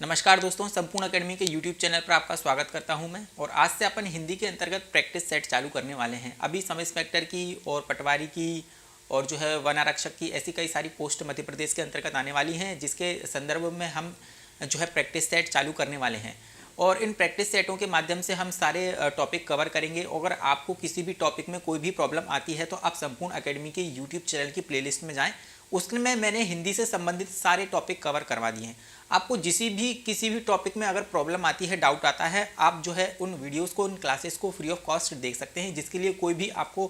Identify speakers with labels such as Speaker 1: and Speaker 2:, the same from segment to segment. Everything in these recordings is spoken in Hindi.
Speaker 1: नमस्कार दोस्तों, संपूर्ण एकेडमी के यूट्यूब चैनल पर आपका स्वागत करता हूं मैं। और आज से अपन हिंदी के अंतर्गत प्रैक्टिस सेट चालू करने वाले हैं। अभी सब इंस्पेक्टर की और पटवारी की और जो है वन आरक्षक की ऐसी कई सारी पोस्ट मध्य प्रदेश के अंतर्गत आने वाली हैं, जिसके संदर्भ में हम जो है प्रैक्टिस सेट चालू करने वाले हैं। और इन प्रैक्टिस सेटों के माध्यम से हम सारे टॉपिक कवर करेंगे। अगर आपको किसी भी टॉपिक में कोई भी प्रॉब्लम आती है तो आप संपूर्ण एकेडमी के यूट्यूब चैनल की प्लेलिस्ट में जाएं। उसमें मैंने हिंदी से संबंधित सारे टॉपिक कवर करवा दिए हैं। आपको किसी भी टॉपिक में अगर प्रॉब्लम आती है, डाउट आता है, आप जो है उन वीडियोस को, उन क्लासेस को फ्री ऑफ कॉस्ट देख सकते हैं, जिसके लिए कोई भी आपको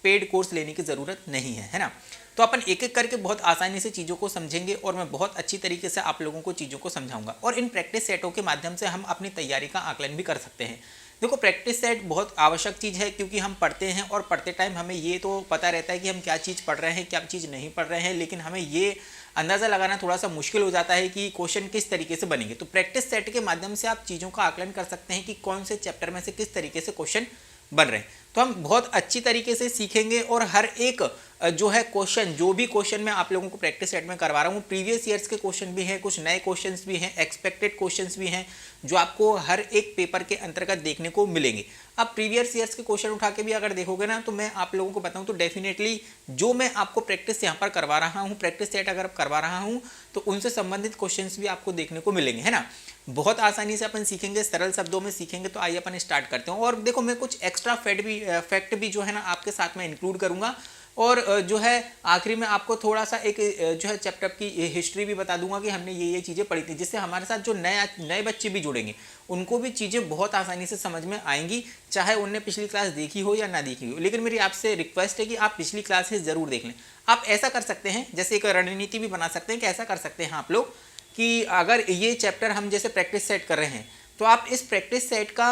Speaker 1: पेड कोर्स लेने की ज़रूरत नहीं है ना। तो अपन एक एक करके बहुत आसानी से चीज़ों को समझेंगे और मैं बहुत अच्छी तरीके से आप लोगों को चीज़ों को समझाऊंगा। और इन प्रैक्टिस सेटों के माध्यम से हम अपनी तैयारी का आकलन भी कर सकते हैं। देखो, प्रैक्टिस सेट बहुत आवश्यक चीज़ है, क्योंकि हम पढ़ते हैं और पढ़ते टाइम हमें ये तो पता रहता है कि हम क्या चीज़ पढ़ रहे हैं, क्या चीज़ नहीं पढ़ रहे हैं, लेकिन हमें ये अंदाज़ा लगाना थोड़ा सा मुश्किल हो जाता है कि क्वेश्चन किस तरीके से बनेंगे। तो प्रैक्टिस सेट के माध्यम से आप चीज़ों का आकलन कर सकते हैं कि कौन से चैप्टर में से किस तरीके से क्वेश्चन बन रहे हैं। तो हम बहुत अच्छी तरीके से सीखेंगे और हर एक जो है क्वेश्चन, जो भी क्वेश्चन मैं आप लोगों को प्रैक्टिस सेट में करवा रहा हूँ, प्रीवियस ईयर्स के क्वेश्चन भी हैं, कुछ नए क्वेश्चंस भी हैं, एक्सपेक्टेड क्वेश्चंस भी हैं, जो आपको हर एक पेपर के अंतर्गत देखने को मिलेंगे। अब प्रीवियस ईयर्स के क्वेश्चन उठा के भी अगर देखोगे ना, तो मैं आप लोगों को बताऊं तो डेफिनेटली जो मैं आपको प्रैक्टिस यहाँ पर करवा रहा हूँ, प्रैक्टिस सेट अगर करवा रहा हूँ, तो उनसे संबंधित क्वेश्चंस भी आपको देखने को मिलेंगे, है ना। बहुत आसानी से अपन सीखेंगे, सरल शब्दों में सीखेंगे। तो आइए अपन स्टार्ट करते हैं। और देखो, मैं कुछ एक्स्ट्रा फैक्ट भी जो है ना आपके साथ में इंक्लूड करूंगा। और जो है आखिरी में आपको थोड़ा सा एक जो है चैप्टर की हिस्ट्री भी बता दूंगा कि हमने ये चीज़ें पढ़ी थी, जिससे हमारे साथ जो नए बच्चे भी जुड़ेंगे उनको भी चीज़ें बहुत आसानी से समझ में आएंगी, चाहे उनने पिछली क्लास देखी हो या ना देखी हो। लेकिन मेरी आपसे रिक्वेस्ट है कि आप पिछली क्लासेस ज़रूर देख लें। आप ऐसा कर सकते हैं, जैसे एक रणनीति भी बना सकते हैं कि ऐसा कर सकते हैं आप लोग कि अगर ये चैप्टर हम जैसे प्रैक्टिस सेट कर रहे हैं, तो आप इस प्रैक्टिस सेट का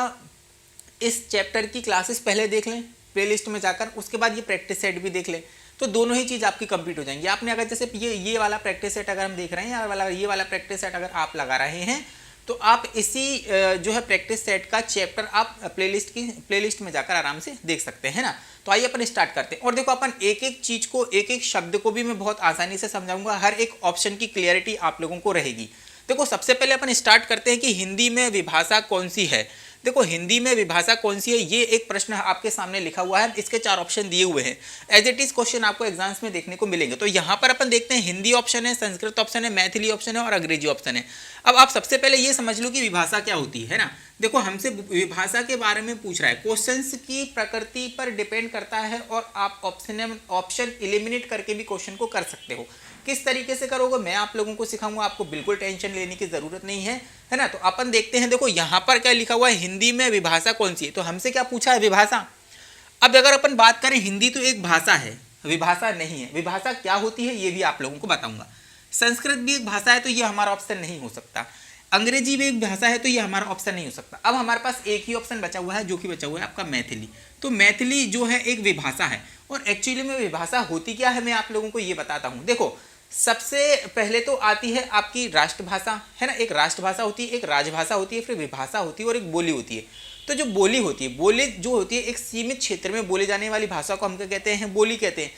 Speaker 1: इस चैप्टर की क्लासेस पहले देख लें प्लेलिस्ट में जाकर, उसके बाद ये प्रैक्टिस सेट भी देख लें। तो दोनों ही चीज़ आपकी कंप्लीट हो जाएंगी। आपने अगर जैसे ये वाला प्रैक्टिस सेट अगर हम देख रहे हैं, ये वाला प्रैक्टिस सेट अगर आप लगा रहे हैं, तो आप इसी जो है प्रैक्टिस सेट का चैप्टर आप प्लेलिस्ट में जाकर आराम से देख सकते हैं ना। तो आइए अपन स्टार्ट करते हैं। और देखो, अपन एक एक चीज़ को, एक एक शब्द को भी मैं बहुत आसानी से समझाऊंगा। हर एक ऑप्शन की क्लियरिटी आप लोगों को रहेगी। देखो, सबसे पहले अपन स्टार्ट करते हैं कि हिंदी में विभाषा कौन सी है। देखो, हिंदी में विभाषा कौन सी है, ये एक प्रश्न आपके सामने लिखा हुआ है। इसके 4 ऑप्शन दिए हुए हैं। एज इट इज क्वेश्चन आपको एग्जाम्स में देखने को मिलेंगे। तो यहाँ पर अपन देखते हैं, हिंदी ऑप्शन है, संस्कृत ऑप्शन है, मैथिली ऑप्शन है और अंग्रेजी ऑप्शन है। अब आप सबसे पहले ये समझ लो कि विभाषा क्या होती है ना। देखो, हमसे विभाषा के बारे में पूछ रहा है। क्वेश्चंस की प्रकृति पर डिपेंड करता है और आप ऑप्शन एलिमिनेट करके भी क्वेश्चन को कर सकते हो। किस तरीके से करोगे मैं आप लोगों को सिखाऊंगा, आपको बिल्कुल टेंशन लेने की जरूरत नहीं है ना। तो अपन देखते हैं, देखो यहाँ पर क्या लिखा हुआ है, हिंदी में विभाषा कौन सी है। तो हमसे क्या पूछा है, विभाषा। अब अगर अपन बात करें, हिंदी तो एक भाषा है, विभाषा नहीं है। विभाषा क्या होती है ये भी आप लोगों को बताऊंगा। संस्कृत भी एक भाषा है, तो ये हमारा ऑप्शन नहीं हो सकता। अंग्रेजी भी एक भाषा है, तो ये हमारा ऑप्शन नहीं हो सकता। अब हमारे पास एक ही ऑप्शन बचा हुआ है, जो कि बचा हुआ है आपका मैथिली। तो मैथिली जो है एक विभाषा है। और एक्चुअली में विभाषा होती क्या है, मैं आप लोगों को ये बताता हूँ। देखो, सबसे पहले तो आती है आपकी राष्ट्रभाषा, है ना। एक राष्ट्रभाषा होती है, एक राजभाषा होती है, फिर विभाषा होती है और एक बोली होती है। तो जो बोली होती है, बोली जो होती है एक सीमित क्षेत्र में बोले जाने वाली भाषा को हम क्या कहते हैं, बोली कहते हैं।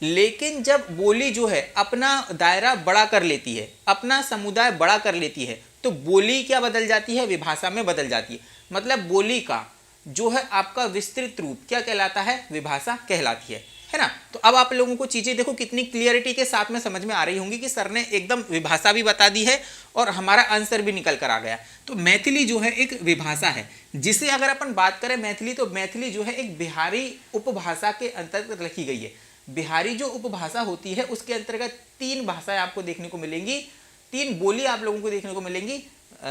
Speaker 1: लेकिन जब बोली जो है अपना दायरा बड़ा कर लेती है, अपना समुदाय बड़ा कर लेती है, तो बोली क्या बदल जाती है, विभाषा में बदल जाती है। मतलब बोली का जो है आपका विस्तृत रूप क्या कहलाता है, विभाषा कहलाती है ना। तो अब आप लोगों को चीजें देखो कितनी क्लियरिटी के साथ में समझ में आ रही होंगी कि सर ने एकदम विभाषा भी बता दी है और हमारा आंसर भी निकल कर आ गया। तो मैथिली जो है एक विभाषा है, जिसे अगर अपन बात करें मैथिली, तो मैथिली जो है एक बिहारी उपभाषा के अंतर्गत लिखी गई है। बिहारी जो उपभाषा होती है उसके अंतर्गत 3 भाषाएं आपको देखने को मिलेंगी, 3 बोली आप लोगों को देखने को मिलेंगी,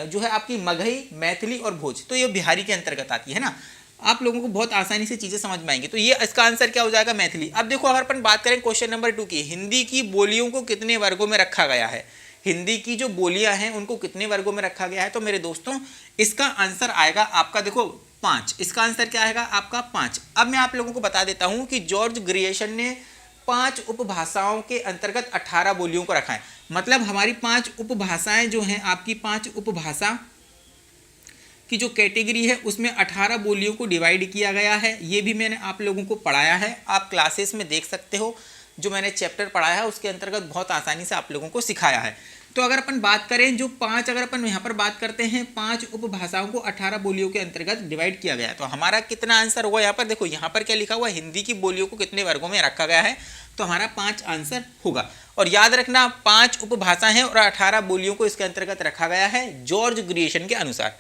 Speaker 1: जो है आपकी मगही, मैथिली और भोज। तो ये बिहारी के अंतर्गत आती है ना। आप लोगों को बहुत आसानी से चीजें समझ में आएंगी। तो ये इसका आंसर क्या हो जाएगा, मैथिली। अब देखो, अगर अपन बात करें क्वेश्चन नंबर 2 की, हिंदी की बोलियों को कितने वर्गों में रखा गया है। हिंदी की जो बोलियां हैं उनको कितने वर्गों में रखा गया है। तो मेरे दोस्तों, इसका आंसर आएगा आपका, देखो 5। इसका आंसर क्या आएगा आपका, 5। अब मैं आप लोगों को बता देता हूं कि जॉर्ज ग्रियर्सन ने 5 उपभाषाओं के अंतर्गत 18 बोलियों को रखा है। मतलब हमारी 5 उपभाषाएं जो हैं, आपकी 5 उपभाषा की जो कैटेगरी है उसमें 18 बोलियों को डिवाइड किया गया है। ये भी मैंने आप लोगों को पढ़ाया है, आप क्लासेस में देख सकते हो। जो मैंने चैप्टर पढ़ाया है उसके अंतर्गत बहुत आसानी से आप लोगों को सिखाया है। तो अगर अपन बात करें जो 5, अगर अपन यहाँ पर बात करते हैं 5 उपभाषाओं को 18 बोलियों के अंतर्गत डिवाइड किया गया, तो हमारा कितना आंसर हुआ यहाँ पर? देखो यहाँ पर क्या लिखा हुआ है, हिंदी की बोलियों को कितने वर्गों में रखा गया है, तो हमारा 5 आंसर होगा। और याद रखना 5 उपभाषा हैं और 18 बोलियों को इसके अंतर्गत रखा गया है जॉर्ज ग्रियर्सन के अनुसार।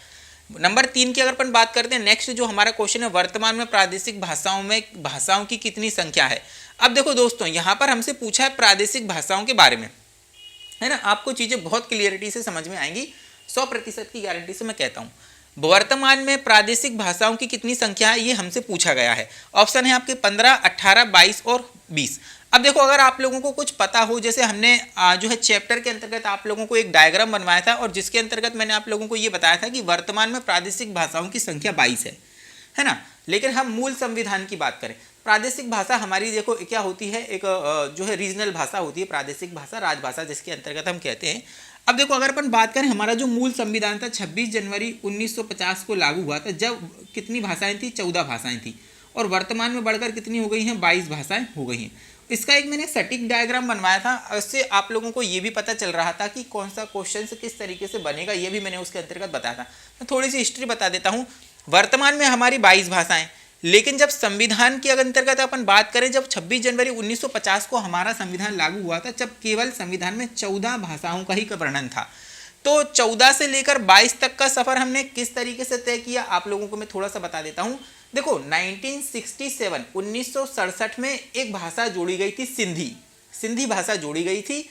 Speaker 1: नंबर 3 की अगर अपन बात करते हैं, नेक्स्ट जो हमारा क्वेश्चन है, वर्तमान में प्रादेशिक भाषाओं की कितनी संख्या है। अब देखो दोस्तों, यहाँ पर हमसे पूछा है प्रादेशिक भाषाओं के बारे में, है ना। आपको चीजें बहुत क्लियरिटी से समझ में आएंगी, 100% की गारंटी से मैं कहता हूँ। वर्तमान में प्रादेशिक भाषाओं की कितनी संख्या है, ये हमसे पूछा गया है। ऑप्शन है आपके 15, 18, 22 और 20। अब देखो, अगर आप लोगों को कुछ पता हो, जैसे हमने जो है चैप्टर के अंतर्गत आप लोगों को एक डायग्राम बनवाया था और जिसके अंतर्गत मैंने आप लोगों को ये बताया था कि वर्तमान में प्रादेशिक भाषाओं की संख्या 22 है ना। लेकिन हम मूल संविधान की बात करें, प्रादेशिक भाषा हमारी देखो क्या होती है, एक जो है रीजनल भाषा होती है, प्रादेशिक भाषा, राजभाषा जिसके अंतर्गत हम कहते हैं। अब देखो, अगर अपन बात करें, हमारा जो मूल संविधान था 26 जनवरी 1950 को लागू हुआ था, जब कितनी भाषाएं थी, 14 भाषाएं थी, और वर्तमान में बढ़कर कितनी हो गई हैं, 22 भाषाएं हो गई हैं। इसका एक मैंने सटीक डायग्राम बनवाया था, उससे आप लोगों को ये भी पता चल रहा था कि कौन सा क्वेश्चन किस तरीके से बनेगा, ये भी मैंने उसके अंतर्गत बताया था। मैं थोड़ी सी हिस्ट्री बता देता हूँ। वर्तमान में हमारी 22 भाषाएं, लेकिन जब संविधान के अंतर्गत अपन बात करें, जब 26 जनवरी 1950 को हमारा संविधान लागू हुआ था, जब केवल संविधान में 14 भाषाओं का ही वर्णन था। तो 14 से लेकर 22 तक का सफर हमने किस तरीके से तय किया, आप लोगों को मैं थोड़ा सा बता देता हूं। देखो 1967 में एक भाषा जोड़ी गई थी, सिंधी भाषा जोड़ी गई थी।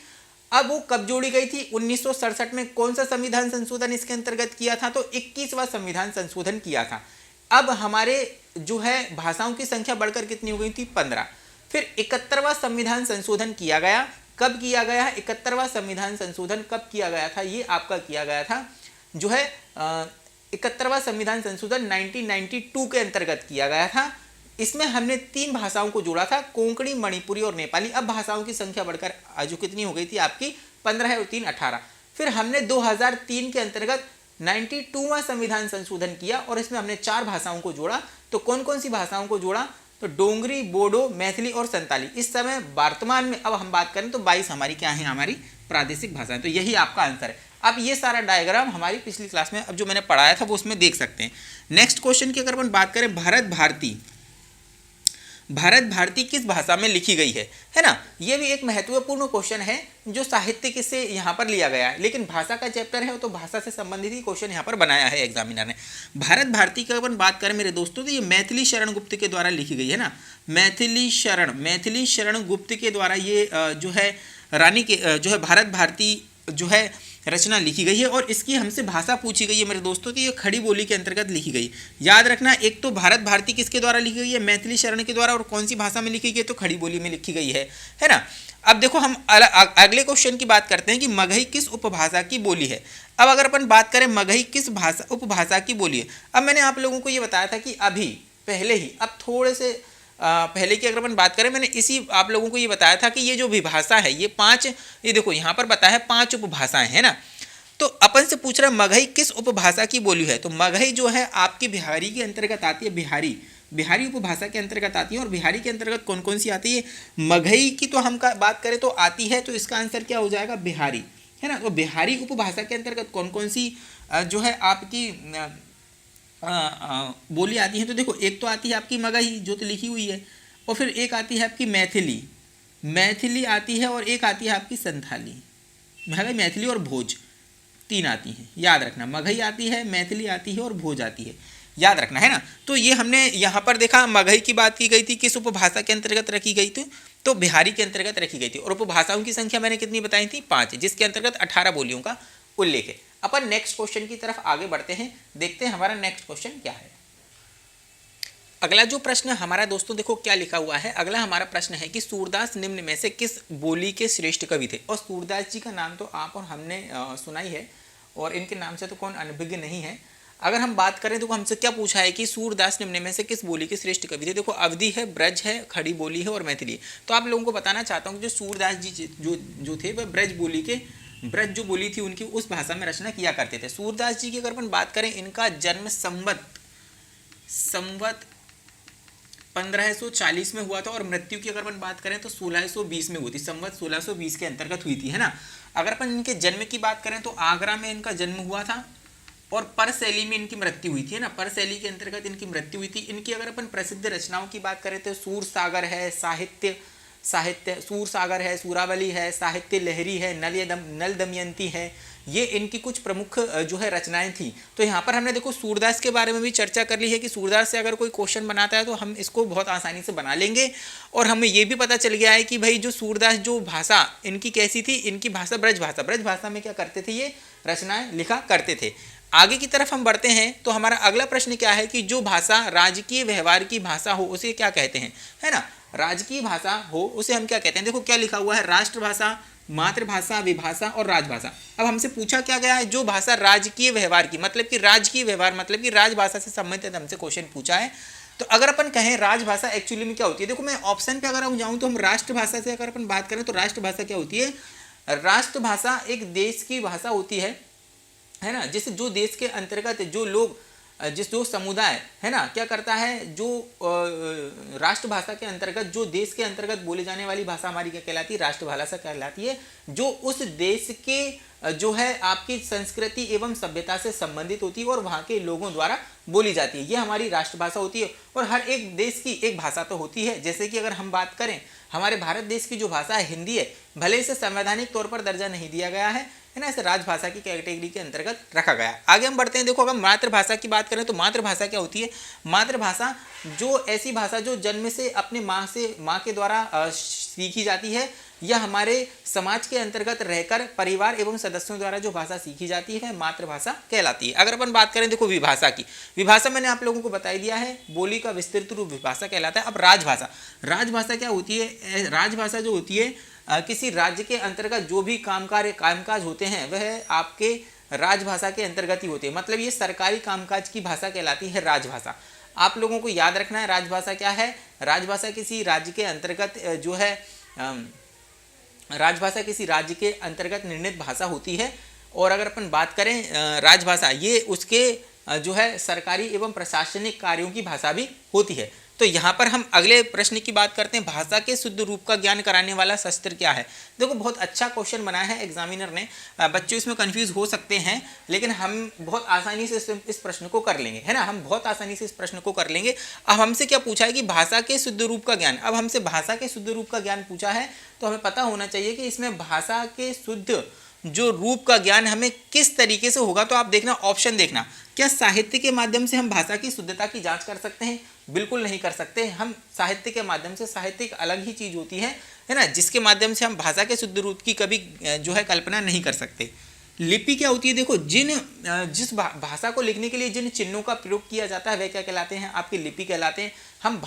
Speaker 1: अब वो कब जोड़ी गई थी, 1967 में। कौन सा संविधान संशोधन इसके अंतर्गत किया था, तो 21वां संविधान संशोधन किया था। अब हमारे जो है भाषाओं की संख्या बढ़कर कितनी हो गई थी, 15। फिर 71वां संविधान संशोधन किया गया। कब किया गया है, 71वां संविधान संशोधन कब किया गया था, ये आपका किया गया था जो है 71वां संविधान संशोधन 1992 के अंतर्गत किया गया था। इसमें हमने 3 भाषाओं को जोड़ा था, कोंकणी, मणिपुरी और नेपाली। अब भाषाओं की संख्या बढ़कर जो कितनी हो गई थी आपकी, 15 और 3 18। फिर हमने 2003 के अंतर्गत 92वां संविधान संशोधन किया और इसमें हमने 4 भाषाओं को जोड़ा। तो कौन कौन सी भाषाओं को जोड़ा, तो डोंगरी, बोडो, मैथिली और संताली। इस समय वर्तमान में अब हम बात करें तो 22 हमारी क्या है, हमारी प्रादेशिक भाषाएं। तो यही आपका आंसर है। अब ये सारा डायग्राम हमारी पिछली क्लास में अब जो मैंने पढ़ाया था वो उसमें देख सकते हैं। नेक्स्ट क्वेश्चन की अगर अपन बात करें, भारत भारती किस भाषा में लिखी गई है ना। ये भी एक महत्वपूर्ण क्वेश्चन है जो साहित्य से यहाँ पर लिया गया है, लेकिन भाषा का चैप्टर है तो भाषा से संबंधित ही क्वेश्चन यहाँ पर बनाया है एग्जामिनर ने। भारत भारती की अपन बात करें मेरे दोस्तों, तो ये मैथिली शरण गुप्त के द्वारा लिखी गई है ना। मैथिली शरण गुप्त के द्वारा ये जो है रानी के जो है भारत भारती जो है रचना लिखी गई है। और इसकी हमसे भाषा पूछी गई है मेरे दोस्तों, तो ये खड़ी बोली के अंतर्गत लिखी गई। याद रखना, एक तो भारत भारती किसके द्वारा लिखी गई है, मैथिली शरण के द्वारा, और कौन सी भाषा में लिखी गई है, तो खड़ी बोली में लिखी गई है ना। अब देखो हम अगले क्वेश्चन की बात करते हैं कि मगही किस उपभाषा की बोली है। अब अगर अपन बात करें मगही किस उपभाषा की बोली है, अब मैंने आप लोगों को ये बताया था कि अभी पहले ही, अब थोड़े से पहले की अगर अपन बात करें, मैंने इसी आप लोगों को ये बताया था कि ये जो विभाषा है ये 5, ये देखो यहाँ पर बताया है 5 उपभाषाएं है ना। तो अपन से पूछ रहा है मगही किस उपभाषा की बोली है, तो मगही जो है आपकी बिहारी के अंतर्गत आती है, बिहारी उपभाषा के अंतर्गत आती है। और बिहारी के अंतर्गत कौन कौन सी आती है, मगही की तो हम बात करें तो आती है, तो इसका आंसर क्या हो जाएगा, बिहारी है ना। तो बिहारी उपभाषा के अंतर्गत कौन कौन सी जो है आपकी बोली आती है, तो देखो एक तो आती है आपकी मगही जो तो लिखी हुई है, और फिर एक आती है आपकी मैथिली आती है, और एक आती है आपकी संथाली। मगही, मैथिली और भोज 3 आती हैं, याद रखना। मगही आती है, मैथिली आती है और भोज आती है, याद रखना है ना। तो ये हमने यहाँ पर देखा, मगही की बात की गई थी, किस उपभाषा के अंतर्गत रखी गई थी, तो बिहारी के अंतर्गत रखी गई थी। और उपभाषाओं की संख्या मैंने कितनी बताई थी, 5, जिसके अंतर्गत 18 बोलियों का उल्लेख है। अपन नेक्स्ट क्वेश्चन की तरफ आगे बढ़ते हैं, देखते हैं हमारा नेक्स्ट क्वेश्चन क्या है। अगला जो प्रश्न हमारा दोस्तों देखो क्या लिखा हुआ है। अगला हमारा प्रश्न है कि सूरदास निम्न में से किस बोली के श्रेष्ठ कवि थे। और सूरदास जी का नाम तो आप और हमने सुना ही है, और इनके नाम से तो कौन अनभिज्ञ नहीं है। अगर हम बात करें तो हमसे क्या पूछा है कि सूरदास निम्न में से किस बोली के श्रेष्ठ कवि थे। देखो अवधी है, ब्रज है, खड़ी बोली है और मैथिली। तो आप लोगों को बताना चाहता हूँ कि जो सूरदास जी जो थे वह ब्रज जो बोली थी उनकी उस भाषा में रचना किया करते थे। सूरदास जी की अगर अपन बात करें, इनका जन्म संवत 1540 में हुआ था, और मृत्यु की अगर अपन बात करें तो 1620 में हुई थी, संवत 1620 के अंतर्गत हुई थी है ना। अगर अपन इनके जन्म की बात करें तो आगरा में इनका जन्म हुआ था और परसैली में इनकी मृत्यु हुई थी, है ना, परसैली के अंतर्गत इनकी मृत्यु हुई थी। इनकी अगर अपन प्रसिद्ध रचनाओं की बात करें तो सूरसागर है, साहित्य सूरसागर है, सूरावली है, साहित्य लहरी है, नल दमयंती है, ये इनकी कुछ प्रमुख जो है रचनाएं थी। तो यहाँ पर हमने देखो सूरदास के बारे में भी चर्चा कर ली है कि सूरदास से अगर कोई क्वेश्चन बनाता है तो हम इसको बहुत आसानी से बना लेंगे। और हमें ये भी पता चल गया है कि भाई जो सूरदास जो भाषा इनकी कैसी थी, इनकी भाषा ब्रज भाषा में क्या करते थे, ये रचनाएं लिखा करते थे। आगे की तरफ हम बढ़ते हैं तो हमारा अगला प्रश्न क्या है कि जो भाषा राजकीय व्यवहार की भाषा हो उसे क्या कहते हैं, है ना, राजकीय भाषा हो उसे हम क्या कहते हैं। देखो क्या लिखा हुआ है, राष्ट्रभाषा, मातृभाषा, विभाषा और राजभाषा। अब हमसे पूछा क्या गया है, जो भाषा राजकीय व्यवहार की, मतलब कि राजकीय व्यवहार मतलब कि राजभाषा से संबंधित हमसे क्वेश्चन पूछा है। तो अगर अपन कहें राजभाषा एक्चुअली में क्या होती है, देखो मैं ऑप्शन पे अगर हम जाऊं तो हम राष्ट्रभाषा से अगर अपन बात करें तो राष्ट्रभाषा क्या होती है, राष्ट्रभाषा एक देश की भाषा होती है ना, जिस जो देश के अंतर्गत जो लोग जो समुदाय है ना क्या करता है, जो राष्ट्रभाषा के अंतर्गत जो देश के अंतर्गत बोले जाने वाली भाषा हमारी क्या कहलाती है, राष्ट्रभाषा कहलाती है, जो उस देश के जो है आपकी संस्कृति एवं सभ्यता से संबंधित होती है और वहाँ के लोगों द्वारा बोली जाती है, ये हमारी राष्ट्रभाषा होती है। और हर एक देश की एक भाषा तो होती है, जैसे कि अगर हम बात करें हमारे भारत देश की जो भाषा है हिंदी है, भले इसे संवैधानिक तौर पर दर्जा नहीं दिया गया है ना, इसे राजभाषा की कैटेगरी के अंतर्गत रखा गया। आगे हम बढ़ते हैं। देखो अगर मातृभाषा की बात करें तो मातृभाषा क्या होती है, मातृभाषा जो ऐसी भाषा जो जन्म से अपने माँ के द्वारा सीखी जाती है या हमारे समाज के अंतर्गत रहकर परिवार एवं सदस्यों द्वारा जो भाषा सीखी जाती है मातृभाषा कहलाती है। अगर अपन बात करें देखो विभाषा की, विभाषा मैंने आप लोगों को बता दिया है, बोली का विस्तृत रूप विभाषा कहलाता है। अब राजभाषा, राजभाषा क्या होती है, राजभाषा जो होती है किसी राज्य के अंतर्गत जो भी कामकाज होते हैं वह आपके राजभाषा के अंतर्गत ही होते हैं, मतलब ये सरकारी कामकाज की भाषा कहलाती है राजभाषा। आप लोगों को याद रखना है राजभाषा क्या है, राजभाषा किसी राज्य के अंतर्गत जो है राजभाषा किसी राज्य के अंतर्गत निर्णीत भाषा होती है। और अगर अपन बात करें राजभाषा, ये उसके जो है सरकारी एवं प्रशासनिक कार्यों की भाषा भी होती है। तो यहाँ पर हम अगले प्रश्न की बात करते हैं, भाषा के शुद्ध रूप का ज्ञान कराने वाला शस्त्र क्या है। देखो बहुत अच्छा क्वेश्चन बनाया है एग्जामिनर ने, बच्चों इसमें कंफ्यूज हो सकते हैं लेकिन हम बहुत आसानी से इस प्रश्न को कर लेंगे, है ना, हम बहुत आसानी से इस प्रश्न को कर लेंगे। अब हमसे क्या पूछा है कि भाषा के शुद्ध रूप का ज्ञान, अब हमसे भाषा के शुद्ध रूप का ज्ञान पूछा है तो हमें पता होना चाहिए कि इसमें भाषा के शुद्ध जो रूप का ज्ञान हमें किस तरीके से होगा। तो आप देखना ऑप्शन देखना, क्या साहित्य के माध्यम से हम भाषा की शुद्धता की जांच कर सकते हैं, बिल्कुल नहीं कर सकते। हम साहित्य के माध्यम से, साहित्य एक अलग ही चीज होती है ना, जिसके माध्यम से हम भाषा के शुद्ध रूप की कभी जो है कल्पना नहीं कर सकते। लिपि क्या होती है, देखो जिस भाषा को लिखने के लिए जिन चिन्हों का प्रयोग किया जाता है वे क्या कहलाते हैं, आपकी लिपि कहलाते हैं। हम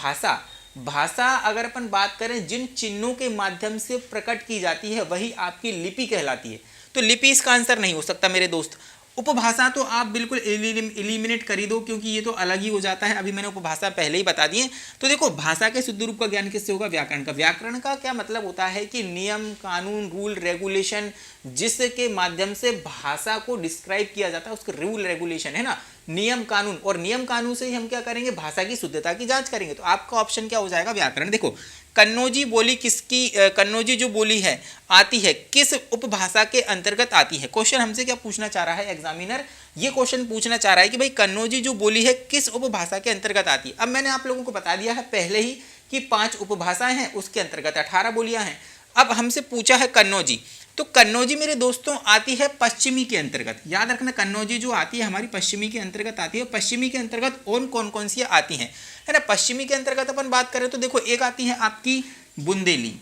Speaker 1: भाषा अगर अपन बात करें जिन चिन्हों के माध्यम से प्रकट की जाती है वही आपकी लिपि कहलाती है। तो लिपि इसका आंसर नहीं हो सकता मेरे दोस्त। उपभाषा तो आप बिल्कुल एलिमिनेट कर ही दो क्योंकि ये तो अलग ही हो जाता है, अभी मैंने उपभाषा पहले ही बता दिए। तो देखो भाषा के शुद्ध रूप का ज्ञान किससे होगा, व्याकरण का। व्याकरण का क्या मतलब होता है कि नियम, कानून, रूल, रेगुलेशन जिसके माध्यम से भाषा को डिस्क्राइब किया जाता है, उसके रूल रेगुलेशन है ना, नियम कानून, और नियम कानून से ही हम क्या करेंगे, भाषा की शुद्धता की जांच करेंगे। तो आपका ऑप्शन क्या हो जाएगा, व्याकरण। देखो कन्नौजी बोली किसकी, कन्नौजी जो बोली है आती है किस उपभाषा के अंतर्गत आती है। क्वेश्चन हमसे क्या पूछना चाह रहा है एग्जामिनर, ये क्वेश्चन पूछना चाह रहा है कि भाई कन्नौजी जो बोली है किस उपभाषा के अंतर्गत आती है। अब मैंने आप लोगों को बता दिया है पहले ही कि 5 उपभाषाएं हैं, उसके अंतर्गत 18 बोलियां हैं। अब हमसे पूछा है कन्नौजी, तो कन्नौजी मेरे दोस्तों आती है पश्चिमी के अंतर्गत। याद रखना कन्नौजी जो आती है हमारी पश्चिमी के अंतर्गत आती है। पश्चिमी के अंतर्गत कौन कौन सी आती हैं, है ना। पश्चिमी के अंतर्गत अपन बात करें तो देखो एक आती है आपकी बुंदेली,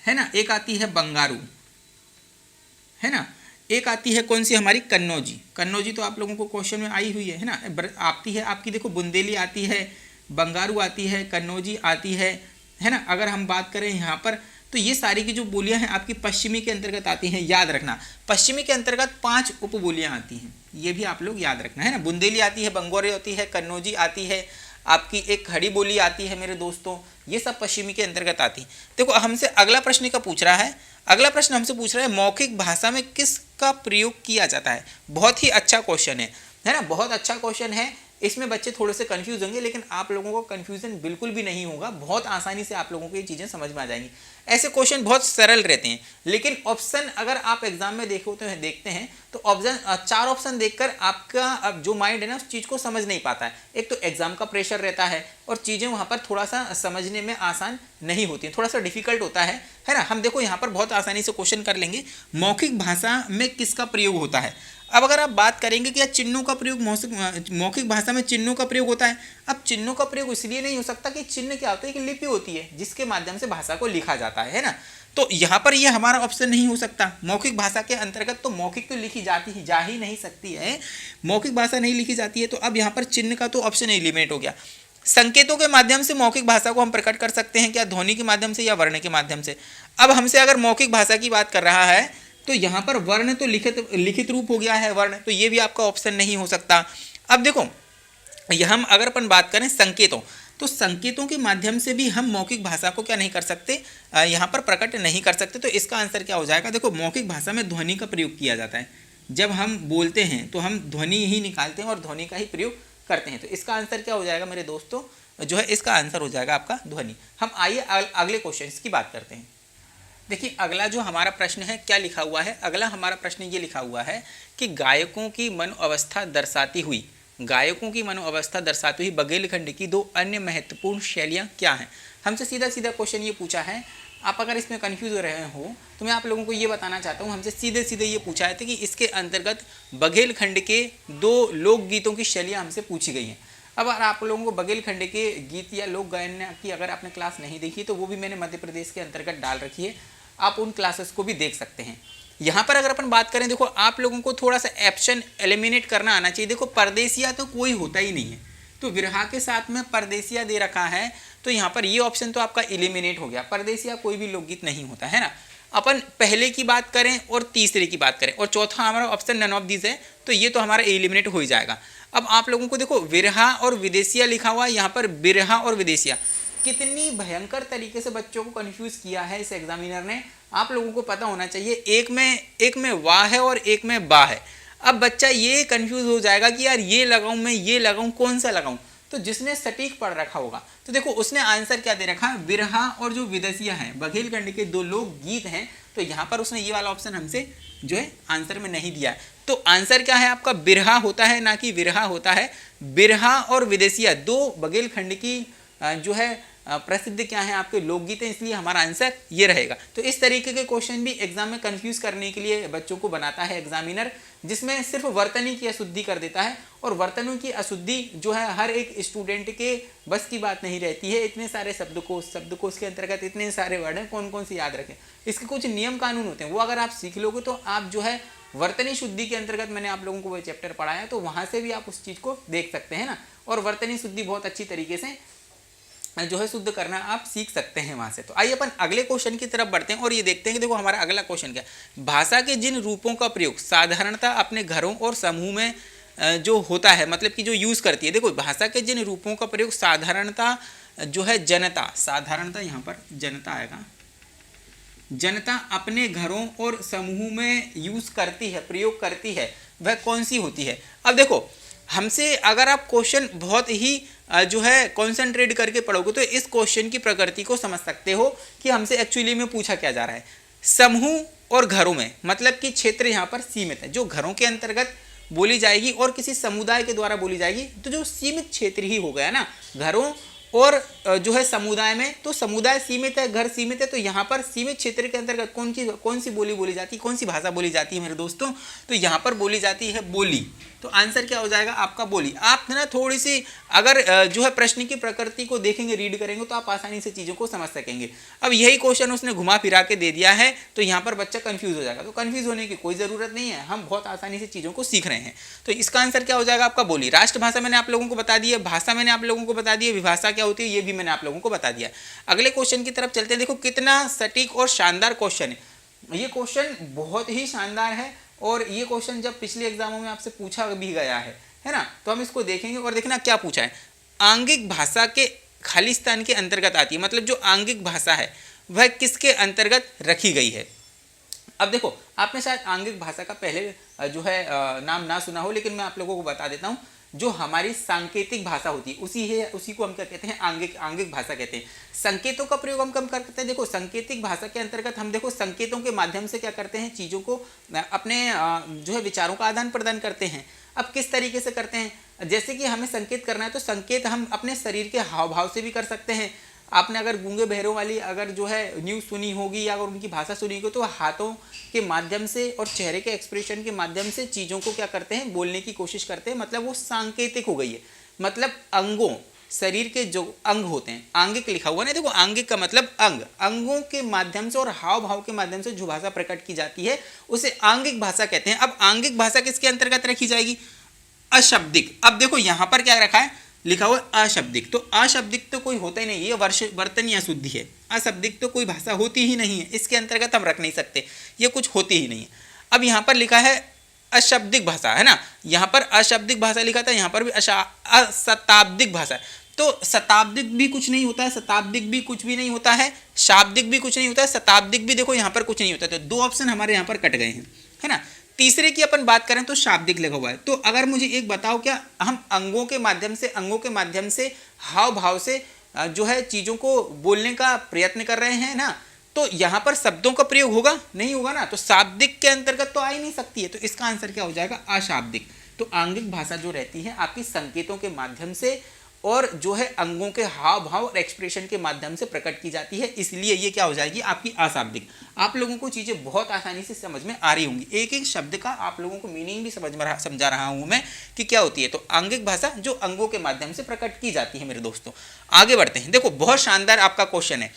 Speaker 1: है ना, एक आती है बंगारू, है ना, एक आती है कौन सी हमारी कन्नौजी। कन्नौजी तो आप लोगों को क्वेश्चन में आई हुई है ना, आती है आपकी देखो बुंदेली आती है, बंगारू आती है, कन्नौजी आती है ना। अगर हम बात करें यहाँ पर तो ये सारी की जो बोलियां हैं आपकी पश्चिमी के अंतर्गत आती हैं। याद रखना पश्चिमी के अंतर्गत 5 उपबोलियां आती हैं, ये भी आप लोग याद रखना, है ना। बुंदेली आती है, बंगोरी होती है, कन्नौजी आती है, आपकी एक खड़ी बोली आती है मेरे दोस्तों, ये सब पश्चिमी के अंतर्गत आती है। देखो हमसे अगला प्रश्न का पूछ रहा है, अगला प्रश्न हमसे पूछ रहा है मौखिक भाषा में किसका प्रयोग किया जाता है। बहुत ही अच्छा क्वेश्चन है ना, बहुत अच्छा क्वेश्चन है। इसमें बच्चे थोड़े से कंफ्यूज होंगे लेकिन आप लोगों को कंफ्यूजन बिल्कुल भी नहीं होगा, बहुत आसानी से आप लोगों को ये चीज़ें समझ में आ जाएंगी। ऐसे क्वेश्चन बहुत सरल रहते हैं। लेकिन ऑप्शन अगर आप एग्जाम में देखते हैं तो ऑप्शन 4 ऑप्शन देखकर आपका अब जो माइंड है ना उस चीज़ को समझ नहीं पाता है। एक तो एग्जाम का प्रेशर रहता है और चीज़ें वहाँ पर थोड़ा सा समझने में आसान नहीं होती हैं, थोड़ा सा डिफिकल्ट होता है ना। हम देखो यहाँ पर बहुत आसानी से क्वेश्चन कर लेंगे, मौखिक भाषा में किसका प्रयोग होता है। अब अगर आप बात करेंगे कि चिन्हों का प्रयोग मौखिक भाषा में चिन्हों का प्रयोग होता है। अब चिन्हों का प्रयोग इसलिए नहीं हो सकता कि चिन्ह क्या होता है कि लिपि होती है जिसके माध्यम से भाषा को लिखा जाता है ना। तो यहाँ पर ये हमारा ऑप्शन नहीं हो सकता। मौखिक भाषा के अंतर्गत तो मौखिक तो लिखी जा ही नहीं सकती है, मौखिक भाषा नहीं लिखी जाती है। तो अब यहाँ पर चिन्ह का तो ऑप्शन एलिमिनेट हो गया। संकेतों के माध्यम से मौखिक भाषा को हम प्रकट कर सकते हैं क्या, ध्वनि के माध्यम से या वर्ण के माध्यम से। अब हमसे अगर मौखिक भाषा की बात कर रहा है तो यहाँ पर वर्ण तो लिखित रूप हो गया है वर्ण, तो ये भी आपका ऑप्शन नहीं हो सकता। अब देखो हम अगर अपन बात करें संकेतों, तो संकेतों के माध्यम से भी हम मौखिक भाषा को क्या नहीं कर सकते, यहाँ पर प्रकट नहीं कर सकते। तो इसका आंसर क्या हो जाएगा, देखो मौखिक भाषा में ध्वनि का प्रयोग किया जाता है। जब हम बोलते हैं तो हम ध्वनि ही निकालते हैं और ध्वनि का ही प्रयोग करते हैं। तो इसका आंसर क्या हो जाएगा मेरे दोस्तों, जो है इसका आंसर हो जाएगा आपका ध्वनि। हम आइए अगले क्वेश्चन की बात करते हैं। देखिए अगला जो हमारा प्रश्न है क्या लिखा हुआ है, अगला हमारा प्रश्न ये लिखा हुआ है कि गायकों की मनोअवस्था दर्शाती हुई बघेलखंड की 2 अन्य महत्वपूर्ण शैलियाँ क्या हैं। हमसे सीधा क्वेश्चन ये पूछा है। आप अगर इसमें कंफ्यूज हो रहे हो तो मैं आप लोगों को ये बताना चाहता हूँ, हमसे सीधे ये पूछा है कि इसके अंतर्गत बघेलखंड के 2 लोकगीतों की शैलियाँ हमसे पूछी गई हैं। अब अगर आप लोगों को बघेलखंड के गीत या लोक गायन की अगर आपने क्लास नहीं देखी तो वो भी मैंने मध्य प्रदेश के अंतर्गत डाल रखी है, आप उन क्लासेस को भी देख सकते हैं। यहाँ पर अगर अपन बात करें, देखो आप लोगों को थोड़ा सा ऑप्शन एलिमिनेट करना आना चाहिए। देखो परदेसिया तो कोई होता ही नहीं है, तो विरहा के साथ में परदेसिया दे रखा है, तो यहाँ पर ये ऑप्शन तो आपका एलिमिनेट हो गया। परदेसिया कोई भी लोकगीत नहीं होता है ना। अपन पहले की बात करें और तीसरे की बात करें और चौथा हमारा ऑप्शन नन ऑफ दीज है, तो ये तो हमारा एलिमिनेट हो ही जाएगा। अब आप लोगों को देखो विरहा और विदेशिया लिखा हुआ है, यहाँ पर बिरहा और विदेशिया, कितनी भयंकर तरीके से बच्चों को कंफ्यूज किया है इस एग्जामिनर ने। आप लोगों को पता होना चाहिए, एक में वाह है और एक में बा है। अब बच्चा ये कंफ्यूज हो जाएगा कि यार ये लगाऊं मैं ये लगाऊं कौन सा लगाऊं। तो जिसने सटीक पढ़ रखा होगा तो देखो उसने आंसर क्या दे रखा है, बिरहा और जो विदेशिया है बघेलखंड के 2 लोक गीत हैं। तो यहाँ पर उसने ये वाला ऑप्शन हमसे जो है आंसर में नहीं दिया है। तो आंसर क्या है आपका, बिरहा होता है ना कि विरहा होता है। बिरहा और विदेशिया 2 बघेलखंड की जो है प्रसिद्ध क्या है आपके लोकगीत हैं, इसलिए हमारा आंसर ये रहेगा। तो इस तरीके के क्वेश्चन भी एग्जाम में कंफ्यूज करने के लिए बच्चों को बनाता है एग्जामिनर, जिसमें सिर्फ वर्तनी की अशुद्धि कर देता है। और वर्तनों की अशुद्धि जो है हर एक स्टूडेंट के बस की बात नहीं रहती है। इतने सारे शब्दकोश के अंतर्गत इतने सारे वर्ड हैं, कौन कौन से याद रखें। इसके कुछ नियम कानून होते हैं, वो अगर आप सीख लोगे तो आप जो है वर्तनी शुद्धि के अंतर्गत मैंने आप लोगों को वो चैप्टर पढ़ाया, तो वहां से भी आप उस चीज को देख सकते हैं ना। और वर्तनी शुद्धि बहुत अच्छी तरीके से जो है शुद्ध करना आप सीख सकते हैं वहां से। तो आइए अपन अगले क्वेश्चन की तरफ बढ़ते हैं और ये देखते हैं कि देखो हमारा अगला क्वेश्चन क्या है। भाषा के जिन रूपों का प्रयोग साधारणतः अपने घरों और समूह में जो होता है, मतलब कि जो यूज करती है। देखो भाषा के जिन रूपों का प्रयोग साधारणतः जो है जनता, साधारणतः यहाँ पर जनता आएगा, जनता अपने घरों और समूह में यूज करती है, प्रयोग करती है, वह कौन सी होती है। अब देखो हमसे अगर आप क्वेश्चन बहुत ही जो है कंसंट्रेट करके पढ़ोगे तो इस क्वेश्चन की प्रकृति को समझ सकते हो कि हमसे एक्चुअली में पूछा क्या जा रहा है। समूह और घरों में, मतलब कि क्षेत्र यहाँ पर सीमित है, जो घरों के अंतर्गत बोली जाएगी और किसी समुदाय के द्वारा बोली जाएगी, तो जो सीमित क्षेत्र ही हो गया ना घरों और जो है समुदाय में। तो समुदाय सीमित है, घर सीमित है, तो यहाँ पर सीमित क्षेत्र के अंतर्गत कौन सी बोली बोली जाती है, कौन सी भाषा बोली जाती है मेरे दोस्तों, तो यहाँ पर बोली जाती है बोली। तो आंसर क्या हो जाएगा आपका बोली। आप ना थोड़ी सी अगर जो है प्रश्न की प्रकृति को देखेंगे, रीड करेंगे, तो आप आसानी से चीज़ों को समझ सकेंगे। अब यही क्वेश्चन उसने घुमा फिरा के दे दिया है, तो यहाँ पर बच्चा कंफ्यूज हो जाएगा। तो कंफ्यूज होने की कोई ज़रूरत नहीं है, हम बहुत आसानी से चीज़ों को सीख रहे हैं। तो इसका आंसर क्या हो जाएगा आपका बोली। राष्ट्रभाषा मैंने आप लोगों को बता दी है, भाषा मैंने आप लोगों को बता दी है, विभाषा क्या होती है ये भी मैंने आप लोगों को बता दिया। अगले क्वेश्चन की तरफ चलते हैं। देखो कितना सटीक और शानदार क्वेश्चन है ये। क्वेश्चन बहुत ही शानदार है और ये क्वेश्चन जब पिछले एग्जामों में आपसे पूछा भी गया है ना, तो हम इसको देखेंगे और देखना क्या पूछा है। आंगिक भाषा के खालिस्तान के अंतर्गत आती है, मतलब जो आंगिक भाषा है वह किसके अंतर्गत रखी गई है। अब देखो आपने शायद आंगिक भाषा का पहले जो है नाम ना सुना हो, लेकिन मैं आप लोगों को बता देता हूँ। जो हमारी सांकेतिक भाषा होती है उसी को हम क्या कहते हैं, आंगिक भाषा कहते हैं। संकेतों का प्रयोग हम कम करते हैं। देखो सांकेतिक भाषा के अंतर्गत हम देखो संकेतों के माध्यम से क्या करते हैं, चीज़ों को अपने जो है विचारों का आदान प्रदान करते हैं। अब किस तरीके से करते हैं, जैसे कि हमें संकेत करना है तो संकेत हम अपने शरीर के हाव भाव से भी कर सकते हैं। आपने अगर गूंगे बहरों वाली अगर जो है न्यूज़ सुनी होगी या अगर उनकी भाषा सुनी होगी तो हाथों के माध्यम से और चेहरे के एक्सप्रेशन के माध्यम से चीज़ों को क्या करते हैं, बोलने की कोशिश करते हैं। मतलब वो सांकेतिक हो गई है। मतलब अंगों, शरीर के जो अंग होते हैं, आंगिक लिखा हुआ ना, देखो आंगिक का मतलब अंग, अंगों के माध्यम से और हाव भाव के माध्यम से जो भाषा प्रकट की जाती है उसे आंगिक भाषा कहते हैं। अब आंगिक भाषा किसके अंतर्गत रखी जाएगी, अशब्दिक। अब देखो यहां पर क्या रखा है, लिखा हुआ अशब्दिक। तो अशब्दिक तो कोई होता ही नहीं, ये वर्तन या शुद्धि है। अशब्दिक तो कोई भाषा होती ही नहीं है, इसके अंतर्गत हम रख नहीं सकते, ये कुछ होती ही नहीं है। अब यहाँ पर लिखा है अशब्दिक भाषा, है ना, यहाँ पर अशब्दिक भाषा लिखा था, यहाँ पर भी अशताब्दिक भाषा। तो शताब्दिक भी कुछ नहीं होता है, शताब्दिक भी कुछ भी नहीं होता है, शाब्दिक भी कुछ नहीं होता है, शताब्दिक भी देखो यहाँ पर कुछ नहीं होता है। तो दो ऑप्शन हमारे यहाँ पर कट गए हैं, है ना। तीसरे की अपन बात करें तो शाब्दिक लिखा हुआ है। तो अगर मुझे एक बताओ, क्या हम अंगों के माध्यम से हाव भाव से जो है चीज़ों को बोलने का प्रयत्न कर रहे हैं ना, तो यहाँ पर शब्दों का प्रयोग होगा, नहीं होगा ना, तो शाब्दिक के अंतर्गत तो आ ही नहीं सकती है। तो इसका आंसर क्या हो जाएगा, अशाब्दिक। तो आंगिक भाषा जो रहती है आपकी संकेतों के माध्यम से और जो है अंगों के हाव भाव और एक्सप्रेशन के माध्यम से प्रकट की जाती है, इसलिए ये क्या हो जाएगी आपकी अशाब्दिक। आप लोगों को चीज़ें बहुत आसानी से समझ में आ रही होंगी, एक एक शब्द का आप लोगों को मीनिंग भी समझा रहा हूँ मैं कि क्या होती है। तो आंगिक भाषा जो अंगों के माध्यम से प्रकट की जाती है। मेरे दोस्तों आगे बढ़ते हैं। देखो बहुत शानदार आपका क्वेश्चन है,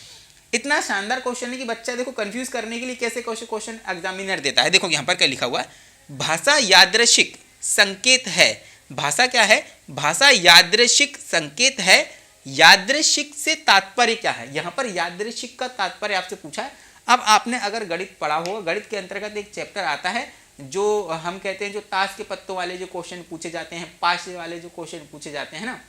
Speaker 1: इतना शानदार क्वेश्चन है कि बच्चा देखो कंफ्यूज करने के लिए कैसे क्वेश्चन एग्जामिनर देता है। देखो यहाँ पर क्या लिखा हुआ है, भाषा यादृच्छिक संकेत है। भाषा क्या है, भाषा यादृच्छिक संकेत है। यादृच्छिक से तात्पर्य क्या है, यहाँ पर यादृच्छिक का तात्पर्य आपसे पूछा है। अब आपने अगर गणित पढ़ा होगा, गणित के अंतर्गत एक चैप्टर आता है जो हम कहते हैं जो ताश के पत्तों वाले जो क्वेश्चन पूछे जाते हैं, पास वाले जो क्वेश्चन पूछे जाते हैं ना,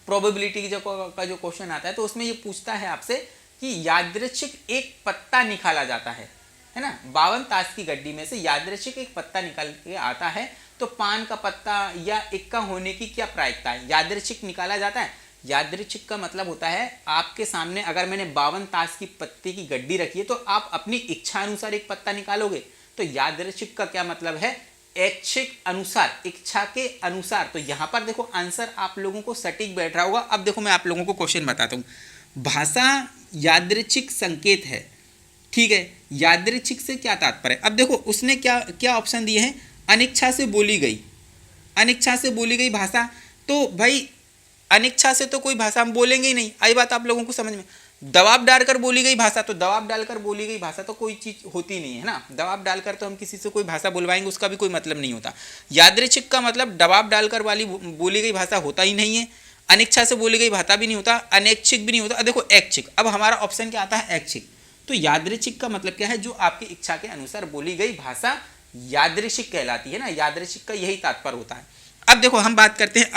Speaker 1: प्रोबेबिलिटी का जो क्वेश्चन आता है, तो उसमें ये पूछता है आपसे कि यादृच्छिक एक पत्ता निकाला जाता है ना, 52 ताश की गड्डी में से यादृच्छिक एक पत्ता निकल के आता है, तो पान का पत्ता या इक्का होने की क्या प्रायिकता है, यादृच्छिक निकाला जाता है। यादृच्छिक का मतलब होता है आपके सामने अगर मैंने 52 ताश की पत्ते की गड्डी रखी है तो आप अपनी इच्छा अनुसार एक पत्ता निकालोगे। तो यादृच्छिक का क्या मतलब है, ऐच्छिक अनुसार, इच्छा के अनुसार। तो यहाँ पर देखो आंसर आप लोगों को सटीक बैठ रहा होगा। अब देखो मैं आप लोगों को क्वेश्चन बताता हूँ। भाषा यादृच्छिक संकेत है, ठीक है, यादृच्छिक से क्या तात्पर्य। अब देखो उसने क्या क्या ऑप्शन दिए हैं, अनिच्छा से बोली गई, अनिच्छा से बोली गई भाषा। तो भाई अनिच्छा से तो कोई भाषा हम बोलेंगे ही नहीं, आई बात आप लोगों को समझ में। दबाव डालकर बोली गई भाषा, तो दबाव डालकर बोली गई भाषा तो कोई चीज होती नहीं है ना, दबाव डालकर तो हम किसी से कोई भाषा बुलवाएंगे उसका भी कोई मतलब नहीं होता। यादृच्छिक का मतलब दबाव डालकर वाली बोली गई भाषा होता ही नहीं है, अनिच्छा से बोली गई भाषा भी नहीं होता, अनैच्छिक भी नहीं होता। देखो ऐच्छिक, अब हमारा ऑप्शन क्या आता है, ऐच्छिक। तो यादृच्छिक का मतलब क्या है, जो आपकी इच्छा के अनुसार बोली गई भाषा यादृच्छिक कहलाती है ना, यादृच्छिक का यही तात्पर्य होता है। अब देखो हम बात करते हैं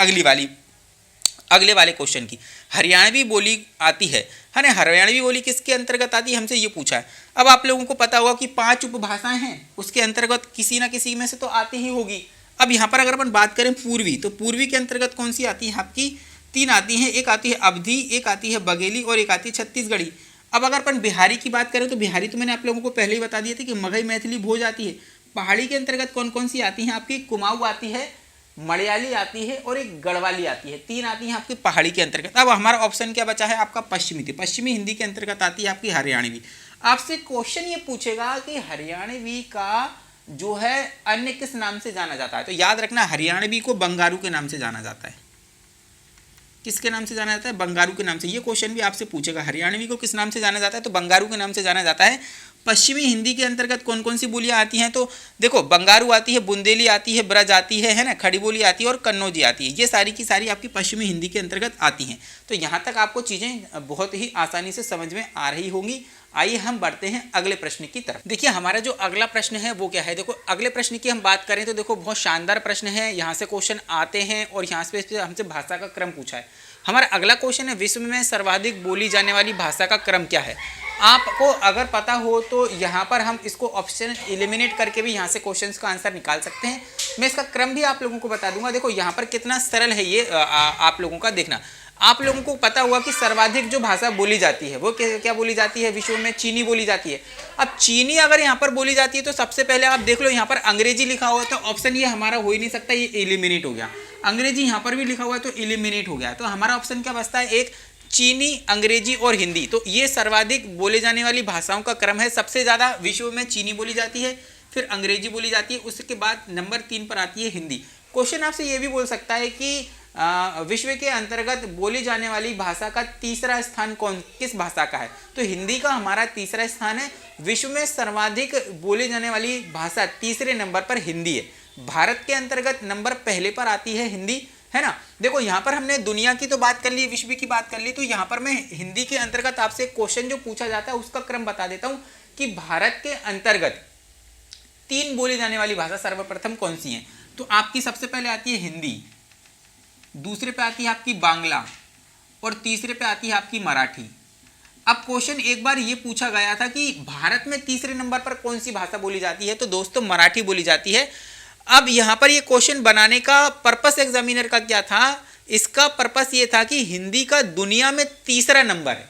Speaker 1: अगले वाले क्वेश्चन की। हरियाणवी बोली आती है ना, हरियाणवी बोली किसके अंतर्गत आती है, हमसे ये पूछा है। अब आप लोगों को पता होगा कि 5 उपभाषाएं हैं, उसके अंतर्गत किसी ना किसी में से तो आती ही होगी। अब यहाँ पर अगर अपन बात करें पूर्वी, तो पूर्वी के अंतर्गत कौन सी आती है आपकी, 3 आती हैं। एक आती है अवधी, एक आती है बघेली और एक आती है छत्तीसगढ़ी। अब अगर अपन बिहारी की बात करें तो बिहारी तो मैंने आप लोगों को पहले ही बता दिया था कि मगही, मैथिली, भोज आती है। पहाड़ी के अंतर्गत कौन कौन सी आती हैं आपकी, कुमाऊँ आती है, मलयाली आती है और एक गढ़वाली आती है, 3 आती हैं आपकी पहाड़ी के अंतर्गत। अब हमारा ऑप्शन क्या बचा है आपका, पश्चिमी थी, पश्चिमी हिंदी के अंतर्गत आती है आपकी हरियाणवी। आपसे क्वेश्चन ये पूछेगा कि हरियाणवी का जो है अन्य किस नाम से जाना जाता है, तो याद रखना हरियाणवी को बंगारू के नाम से जाना जाता है। किसके नाम से जाना जाता है, बंगारू के नाम से। ये क्वेश्चन भी आपसे पूछेगा हरियाणवी को किस नाम से जाना जाता है, तो बंगारू के नाम से जाना जाता है। पश्चिमी हिंदी के अंतर्गत कौन कौन सी बोलियां आती हैं, तो देखो बंगारू आती है, बुंदेली आती है, ब्रज आती है ना, खड़ी बोली आती है और कन्नौजी आती है। ये सारी की सारी आपकी पश्चिमी हिंदी के अंतर्गत आती हैं। तो यहाँ तक आपको चीज़ें बहुत ही आसानी से समझ में आ रही होंगी। आइए हम बढ़ते हैं अगले प्रश्न की तरफ। देखिए हमारा जो अगला प्रश्न है वो क्या है। देखो अगले प्रश्न की हम बात करें तो देखो बहुत शानदार प्रश्न है। यहाँ से क्वेश्चन आते हैं और यहाँ से हमसे भाषा का क्रम पूछा है। हमारा अगला क्वेश्चन है, विश्व में सर्वाधिक बोली जाने वाली भाषा का क्रम क्या है। आपको अगर पता हो तो यहाँ पर हम इसको ऑप्शन एलिमिनेट करके भी यहाँ से क्वेश्चंस का आंसर निकाल सकते हैं। मैं इसका क्रम भी आप लोगों को बता दूंगा। देखो यहाँ पर कितना सरल है ये आप लोगों का देखना। आप लोगों को पता हुआ कि सर्वाधिक जो भाषा बोली जाती है वो क्या बोली जाती है विश्व में, चीनी बोली जाती है। अब चीनी अगर यहाँ पर बोली जाती है तो सबसे पहले आप देख लो यहाँ पर अंग्रेजी लिखा हुआ है तो ऑप्शन ये हमारा हो ही नहीं सकता, ये एलिमिनेट हो गया। अंग्रेजी यहाँ पर भी लिखा हुआ है तो एलिमिनेट हो गया। तो हमारा ऑप्शन क्या बचता है, एक चीनी, अंग्रेजी और हिंदी। तो ये सर्वाधिक बोले जाने वाली भाषाओं का क्रम है। सबसे ज्यादा विश्व में चीनी बोली जाती है, फिर अंग्रेजी बोली जाती है, उसके बाद नंबर 3 पर आती है हिंदी। क्वेश्चन आपसे ये भी बोल सकता है कि विश्व के अंतर्गत बोली जाने वाली भाषा का तीसरा स्थान किस भाषा का है। तो हिंदी का हमारा तीसरा स्थान है। विश्व में सर्वाधिक बोली जाने वाली भाषा तीसरे नंबर पर हिंदी है। भारत के अंतर्गत नंबर पहले पर आती है हिंदी, है ना। देखो यहाँ पर हमने दुनिया की तो बात कर ली, विश्व की बात कर ली, तो यहाँ पर मैं हिंदी के अंतर्गत आपसे क्वेश्चन जो पूछा जाता है उसका क्रम बता देता हूँ कि भारत के अंतर्गत 3 बोली जाने वाली भाषा सर्वप्रथम कौन सी है। तो आपकी सबसे पहले आती है हिंदी, दूसरे पे आती है आपकी बांग्ला और तीसरे पे आती है आपकी मराठी। अब क्वेश्चन एक बार ये पूछा गया था कि भारत में तीसरे नंबर पर कौन सी भाषा बोली जाती है, तो दोस्तों मराठी बोली जाती है। अब यहाँ पर ये क्वेश्चन बनाने का पर्पस एग्जामिनर का क्या था, इसका पर्पस ये था कि हिंदी का दुनिया में तीसरा नंबर है,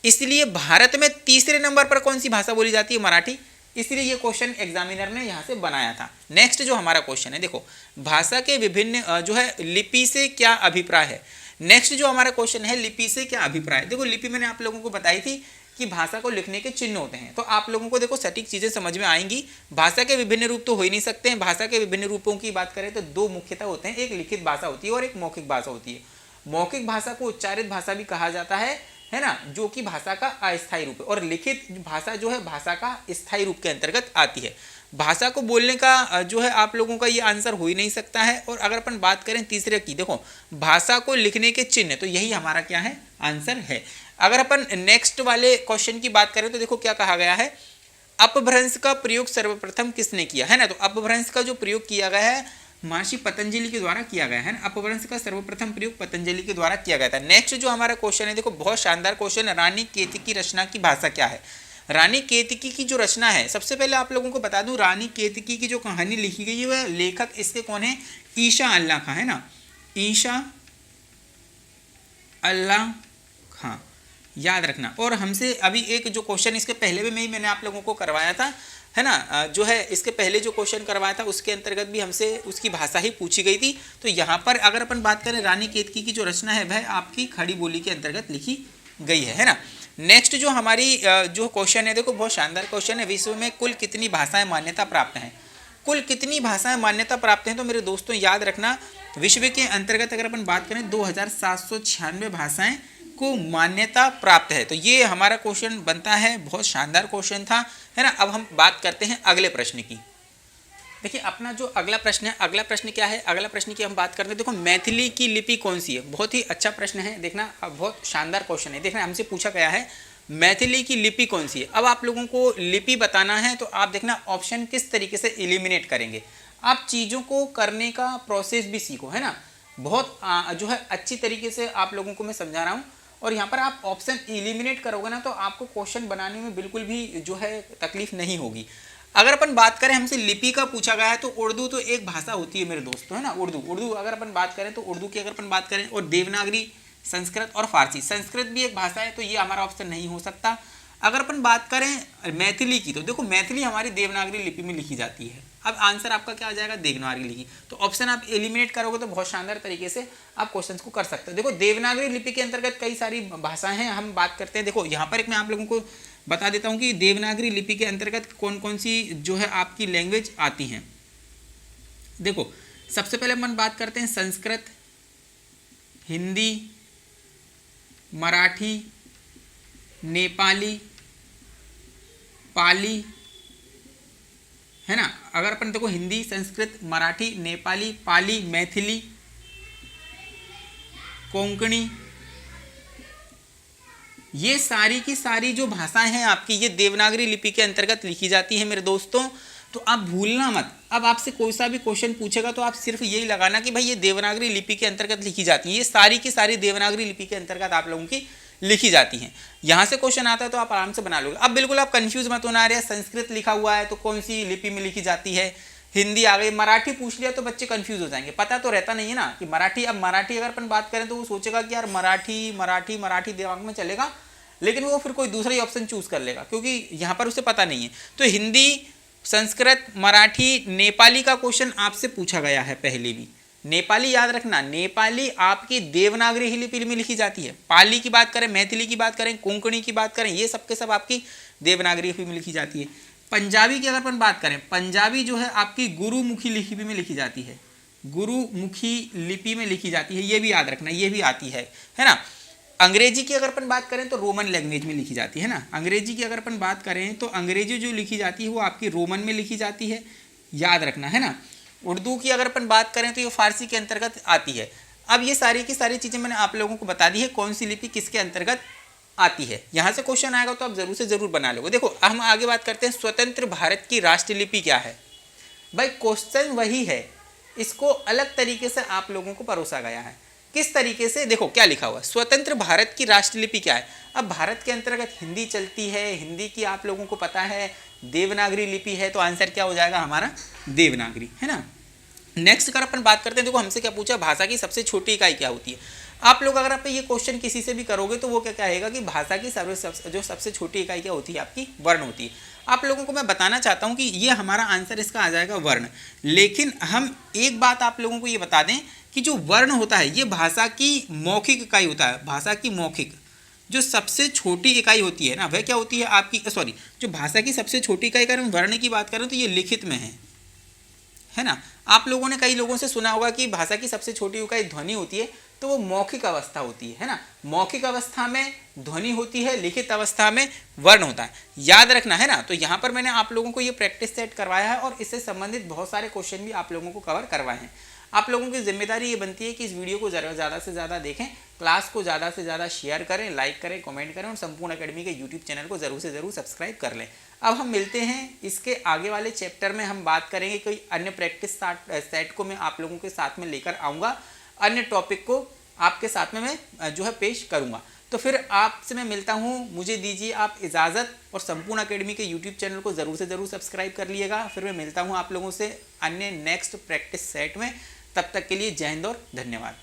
Speaker 1: इसलिए भारत में तीसरे नंबर पर कौन सी भाषा बोली जाती है, मराठी। इसलिए ये क्वेश्चन एग्जामिनर ने यहाँ से बनाया था। नेक्स्ट जो हमारा क्वेश्चन है, देखो भाषा के विभिन्न जो है लिपि से क्या अभिप्राय है। नेक्स्ट जो हमारा क्वेश्चन है, लिपि से क्या अभिप्राय। देखो लिपि मैंने आप लोगों को बताई थी कि भाषा को लिखने के चिन्ह होते हैं, तो आप लोगों को देखो सटीक चीजें समझ में आएंगी। भाषा के विभिन्न रूप तो हो ही नहीं सकते हैं। भाषा के विभिन्न रूपों की बात करें तो 2 मुख्यतः होते हैं, एक लिखित भाषा होती है और एक मौखिक भाषा होती है। मौखिक भाषा को उच्चारित भाषा भी कहा जाता है ना, जो कि भाषा का अस्थायी रूप है, और लिखित भाषा जो है भाषा का स्थायी रूप के अंतर्गत आती है। भाषा को बोलने का जो है आप लोगों का ये आंसर हो ही नहीं सकता है। और अगर अपन बात करें तीसरे की, देखो भाषा को लिखने के चिन्ह, तो यही हमारा क्या है, आंसर है। अगर अपन नेक्स्ट वाले क्वेश्चन की बात करें तो देखो क्या कहा गया है, अपभ्रंश का प्रयोग सर्वप्रथम किसने किया, है ना। तो अपभ्रंश का जो प्रयोग किया गया है महर्षि पतंजलि के द्वारा किया गया है ना। अपभ्रंश का सर्वप्रथम प्रयोग पतंजलि के द्वारा किया गया था। नेक्स्ट जो हमारा क्वेश्चन है, देखो बहुत शानदार क्वेश्चन है, रानी केतकी रचना की भाषा क्या है। रानी केतकी की जो रचना है, सबसे पहले आप लोगों को बता दूं, रानी केतकी की जो कहानी लिखी गई है वह लेखक इसके कौन है, ईशा अल्लाह खां, है ना, ईशा अल्लाह खां, याद रखना। और हमसे अभी एक जो क्वेश्चन इसके पहले भी मैंने आप लोगों को करवाया था, है ना, जो है इसके पहले जो क्वेश्चन करवाया था उसके अंतर्गत भी हमसे उसकी भाषा ही पूछी गई थी। तो यहाँ पर अगर अपन बात करें रानी केतकी की जो रचना है वह आपकी खड़ी बोली के अंतर्गत लिखी गई है ना। नेक्स्ट जो हमारी जो क्वेश्चन है, देखो बहुत शानदार क्वेश्चन है, विश्व में कुल कितनी भाषाएं मान्यता प्राप्त हैं। कुल कितनी भाषाएं मान्यता प्राप्त हैं, तो मेरे दोस्तों याद रखना, विश्व के अंतर्गत अगर अपन बात करें 2796 भाषाएं को मान्यता प्राप्त है। तो ये हमारा क्वेश्चन बनता है, बहुत शानदार क्वेश्चन था, है ना। अब हम बात करते हैं अगले प्रश्न की। देखिए अपना जो अगला प्रश्न है, अगला प्रश्न क्या है, अगला प्रश्न की हम बात करते हैं। देखो मैथिली की लिपि कौन सी है, बहुत ही अच्छा प्रश्न है, देखना बहुत शानदार क्वेश्चन है। देखना हमसे पूछा गया है मैथिली की लिपि कौन सी है। अब आप लोगों को लिपि बताना है तो आप देखना ऑप्शन किस तरीके से एलिमिनेट करेंगे। आप चीज़ों को करने का प्रोसेस भी सीखो, है ना, बहुत जो है अच्छी तरीके से आप लोगों को मैं समझा रहा हूँ। और यहाँ पर आप ऑप्शन एलिमिनेट करोगे ना तो आपको क्वेश्चन बनाने में बिल्कुल भी जो है तकलीफ नहीं होगी। अगर अपन बात करें, हमसे लिपि का पूछा गया है, तो उर्दू तो एक भाषा होती है मेरे दोस्तों, है ना। उर्दू अगर अपन बात करें तो उर्दू की अगर अपन बात करें, और देवनागरी, संस्कृत और फारसी, संस्कृत भी एक भाषा है, तो ये हमारा ऑप्शन नहीं हो सकता। अगर अपन बात करें मैथिली की, तो देखो मैथिली हमारी देवनागरी लिपि में लिखी जाती है। अब आंसर आपका क्या आ जाएगा, देवनागरी लिपि। तो ऑप्शन आप एलिमिनेट करोगे तो बहुत शानदार तरीके से आप क्वेश्चन को कर सकते हो। देखो देवनागरी लिपि के अंतर्गत कई सारी भाषाएं हैं, हम बात करते हैं। देखो यहाँ पर एक मैं आप लोगों को बता देता हूँ कि देवनागरी लिपि के अंतर्गत कौन कौन सी जो है आपकी लैंग्वेज आती हैं। देखो सबसे पहले अपन बात करते हैं संस्कृत, हिंदी, मराठी, नेपाली, पाली, है ना। अगर अपन देखो हिंदी, संस्कृत, मराठी, नेपाली, पाली, मैथिली, कोंकणी, ये सारी की सारी जो भाषाएं हैं आपकी, ये देवनागरी लिपि के अंतर्गत लिखी जाती है मेरे दोस्तों। तो आप भूलना मत, अब आपसे कोई सा भी क्वेश्चन पूछेगा तो आप सिर्फ यही लगाना कि भाई ये देवनागरी लिपि के अंतर्गत लिखी जाती है। ये सारी की सारी देवनागरी लिपि के अंतर्गत आप लोगों की लिखी जाती हैं। यहाँ से क्वेश्चन आता है तो आप आराम से बना लोगे। अब बिल्कुल आप कंफ्यूज मत होना, रहे संस्कृत लिखा हुआ है तो कौन सी लिपि में लिखी जाती है, हिंदी आ गई, मराठी पूछ लिया तो बच्चे कंफ्यूज हो जाएंगे। पता तो रहता नहीं है ना कि मराठी, अब मराठी अगर अपन बात करें तो वो सोचेगा कि यार मराठी मराठी मराठी दिमाग में चलेगा, लेकिन वो फिर कोई दूसरा ही ऑप्शन चूज कर लेगा क्योंकि यहाँ पर उसे पता नहीं है। तो हिंदी, संस्कृत, मराठी, नेपाली का क्वेश्चन आपसे पूछा गया है पहले भी। नेपाली याद रखना, नेपाली आपकी देवनागरी लिपि में लिखी जाती है। पाली की बात करें, मैथिली की बात करें, कोंकणी की बात करें, ये सब के सब आपकी देवनागरी लिपि में लिखी जाती है। पंजाबी की अगर अपन बात करें, पंजाबी जो है आपकी गुरुमुखी लिपि में लिखी जाती है, गुरुमुखी लिपि में लिखी जाती है, ये भी याद रखना, ये भी आती है ना। अंग्रेजी की अगर अपन बात करें तो रोमन लैंग्वेज में लिखी जाती है ना। अंग्रेजी की अगर अपन बात करें तो अंग्रेजी जो लिखी जाती है वो आपकी रोमन में लिखी जाती है, याद रखना है ना। उर्दू की अगर अपन बात करें तो ये फारसी के अंतर्गत आती है। अब ये सारी की सारी चीज़ें मैंने आप लोगों को बता दी है कौन सी लिपि किसके अंतर्गत आती है। यहाँ से क्वेश्चन आएगा तो आप जरूर से जरूर बना लोगे। देखो हम आगे बात करते हैं, स्वतंत्र भारत की राष्ट्रीय लिपि क्या है। भाई क्वेश्चन वही है, इसको अलग तरीके से आप लोगों को परोसा गया है। किस तरीके से, देखो क्या लिखा हुआ है, स्वतंत्र भारत की राष्ट्रीय लिपि क्या है। अब भारत के अंतर्गत हिंदी चलती है, हिंदी की आप लोगों को पता है देवनागरी लिपि है, तो आंसर क्या हो जाएगा हमारा देवनागरी, है ना। नेक्स्ट अगर अपन बात करते हैं, देखो हमसे क्या पूछा, भाषा की सबसे छोटी इकाई क्या होती है। आप लोग अगर आप ये क्वेश्चन किसी से भी करोगे तो वो क्या कहेगा कि भाषा की जो सबसे छोटी इकाई क्या होती है, आपकी वर्ण होती है। आप लोगों को मैं बताना चाहता हूँ कि ये हमारा आंसर इसका आ जाएगा वर्ण। लेकिन हम एक बात आप लोगों को ये बता दें कि जो वर्ण होता है ये भाषा की मौखिक इकाई होता है। भाषा की मौखिक जो सबसे छोटी इकाई होती है ना, वह क्या होती है आपकी, सॉरी, जो भाषा की सबसे छोटी इकाई अगर हम वर्ण की बात करें तो ये लिखित में है ना। आप लोगों ने कई लोगों से सुना होगा कि भाषा की सबसे छोटी इकाई ध्वनि होती है, तो वो मौखिक अवस्था होती है ना। मौखिक अवस्था में ध्वनि होती है, लिखित अवस्था में वर्ण होता है, याद रखना है ना। तो यहाँ पर मैंने आप लोगों को ये प्रैक्टिस सेट करवाया है और इससे संबंधित बहुत सारे क्वेश्चन भी आप लोगों को कवर करवाए हैं। आप लोगों की जिम्मेदारी ये बनती है कि इस वीडियो को ज़्यादा से ज़्यादा देखें, क्लास को ज़्यादा से ज़्यादा शेयर करें, लाइक करें, कमेंट करें और संपूर्ण अकेडमी के यूट्यूब चैनल को ज़रूर से ज़रूर सब्सक्राइब कर लें। अब हम मिलते हैं इसके आगे वाले चैप्टर में, हम बात करेंगे कोई अन्य प्रैक्टिस सेट को मैं आप लोगों के साथ में लेकर आऊँगा, अन्य टॉपिक को आपके साथ में मैं जो है पेश करूँगा। तो फिर आपसे मैं मिलता हूँ, मुझे दीजिए आप इजाज़त और संपूर्ण अकेडमी के यूट्यूब चैनल को ज़रूर से ज़रूर सब्सक्राइब कर लिएगा। फिर मैं मिलता हूँ आप लोगों से अन्य नेक्स्ट प्रैक्टिस सेट में। तब तक के लिए जय हिंद और धन्यवाद।